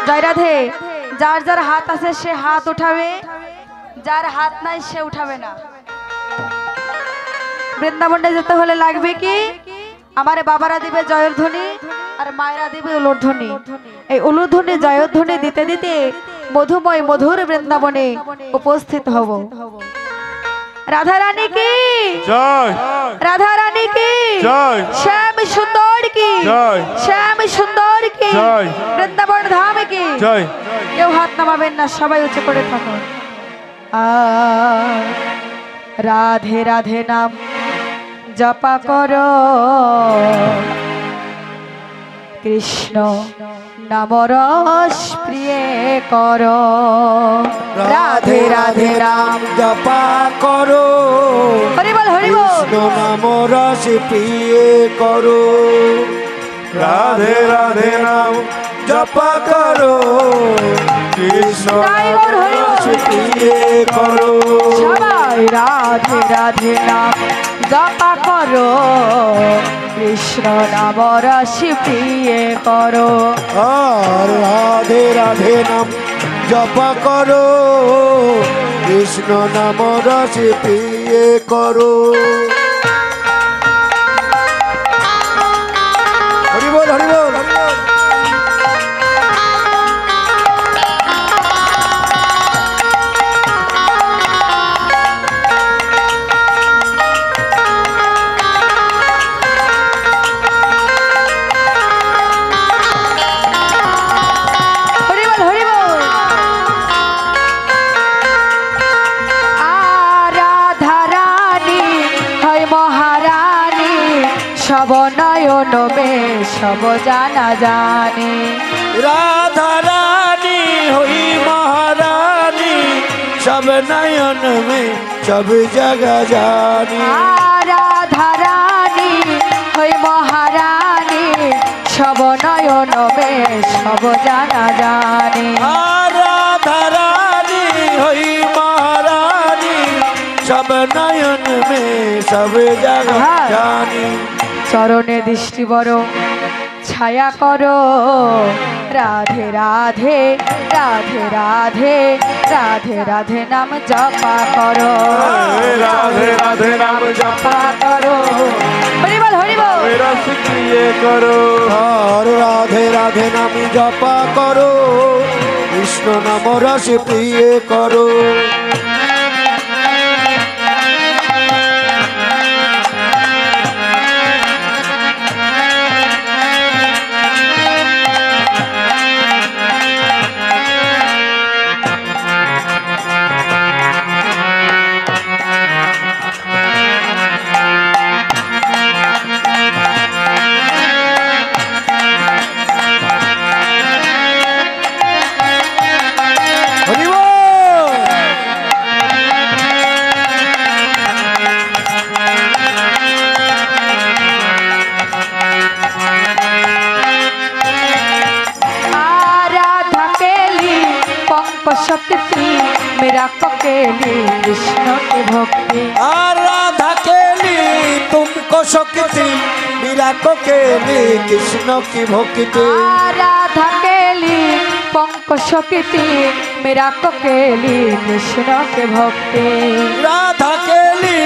জয় রাধে। যার যার হাত আছে সে হাত উঠাবে, যার হাত নাই সে উঠাবে না। বৃন্দাবনে যেতে হলে লাগবে কি? আমারে বাবারা দিবে জয়ের ধ্বনি আর মায়েরা দিবে উলুর ধ্বনি। এই উলুর ধ্বনি জয়ের ধ্বনি দিতে দিতে মধুময় মধুর বৃন্দাবনে উপস্থিত হব। রাধা রানী কি জয়, রাধা রানী কি জয়, শ্যাম সুন্দর কি জয়, শ্যাম সুন্দর কি জয়, বৃন্দাবন ধাম কি জয়। কেউ হাত নামাবেন না, সবাই উঁচু করে থাকুন। রাধে রাধে নাম জপা করো, কৃষ্ণ নাম রস প্রিয়ে করো। রাধে রাধে নাম জপা করো, হরি বল হরি বল। কৃষ্ণ নাম রস প্রিয়ে করো। রাধে রাধে নাম জপা করো, কৃষ্ণ নাম রস প্রিয়ে করো। সবাই রাধে রাধে নাম জপা করো, কৃষ্ণ নাম রস প্রিয়ে করো। আর রাধে রাধে নাম জপা করো, কৃষ্ণ নাম রস প্রিয়ে করো। হরি বল হরি বল হরি বল। হরি বল হরি বল। রাধা রানী হয় মহারানী, সব নয়ন মে সব জানা জানে। রাধা রানী হই মহারানী, সব নয়ন में सब जगह जानी। রাধা রানী হয় মহারানী, সব নয়ন মে সব জানা জানে। राधा रानी हई महारानी, सब नयन में सब जगह जानी। চরণে দৃষ্টি বড় ছায়া করো, রাধে রাধে রাধে রাধে রাধে রাধে নাম জপা করো। রাধে রাধে নাম জপা করো, হরি বল হরি বল। রস প্রিয়ে করো। और राधे राधे नाम जपा करो, कृष्ण नाम रस प्रिय करो। हरि बोल। राधा केली पंक शक्ति, मेरा ककेली कृष्ण की भक्ति। राधा केली तुमको शक्ति, मीरा को केली कृष्ण की भक्ति। राधा केली पंक शक्ति, मेरा ककेली कृष्ण की भक्ति। राधा केली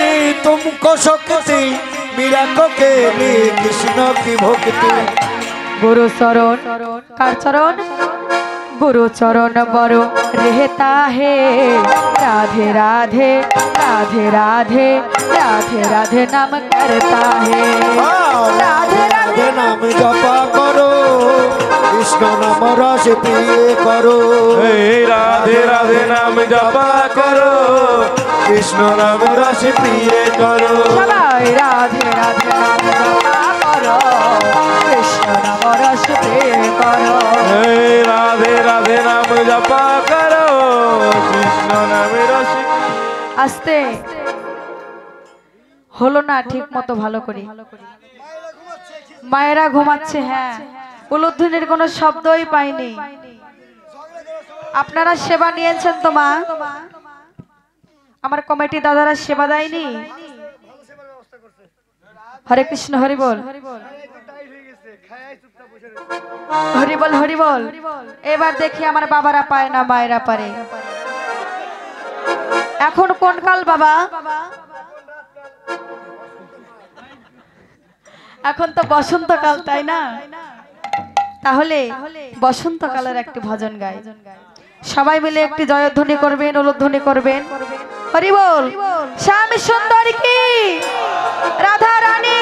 तुमको शक्ति, मीरा को केली कृष्ण की भक्ति। गुरु चरण कार चरण, गुरु चरण बड़ो रहता है, राधे राधे राधे राधे राधे राधे नाम करता है। राधे राधे नाम जपा करो, कृष्ण नाम रस प्रिय करो। राधे राधे नाम जपा करो, कृष्ण नाम रस प्रिय करो। सबाई राधे राधे नाम जपा करो, कृष्ण नाम रस प्रिय करो। राधे राधे नाम जपा करो, कृष्ण नाम रस। আস্তে হলো না ঠিক মতো ভালো করে। মায়েরা ঘুমাচ্ছে, হ্যাঁ উলুধ্বনির কোনো শব্দই পাইনি। আপনারা সেবা নিয়েছেন তো মা? আমার কমিটি দাদারা সেবা দেয়নি? হরে কৃষ্ণ হরি বল। হরিবল হরিবল। এবার দেখি আমার বাবারা পায় না মায়েরা পারে। এখন কোন কাল বাবা? এখন তো বসন্তকাল, তাই না? তাহলে বসন্তকালের একটি ভজন গাই। সবাই মিলে একটি জয়ধ্বনি করবেন, উলুধ্বনি করবেন। হরিবল। শ্যাম সুন্দর কি, রাধা রানী।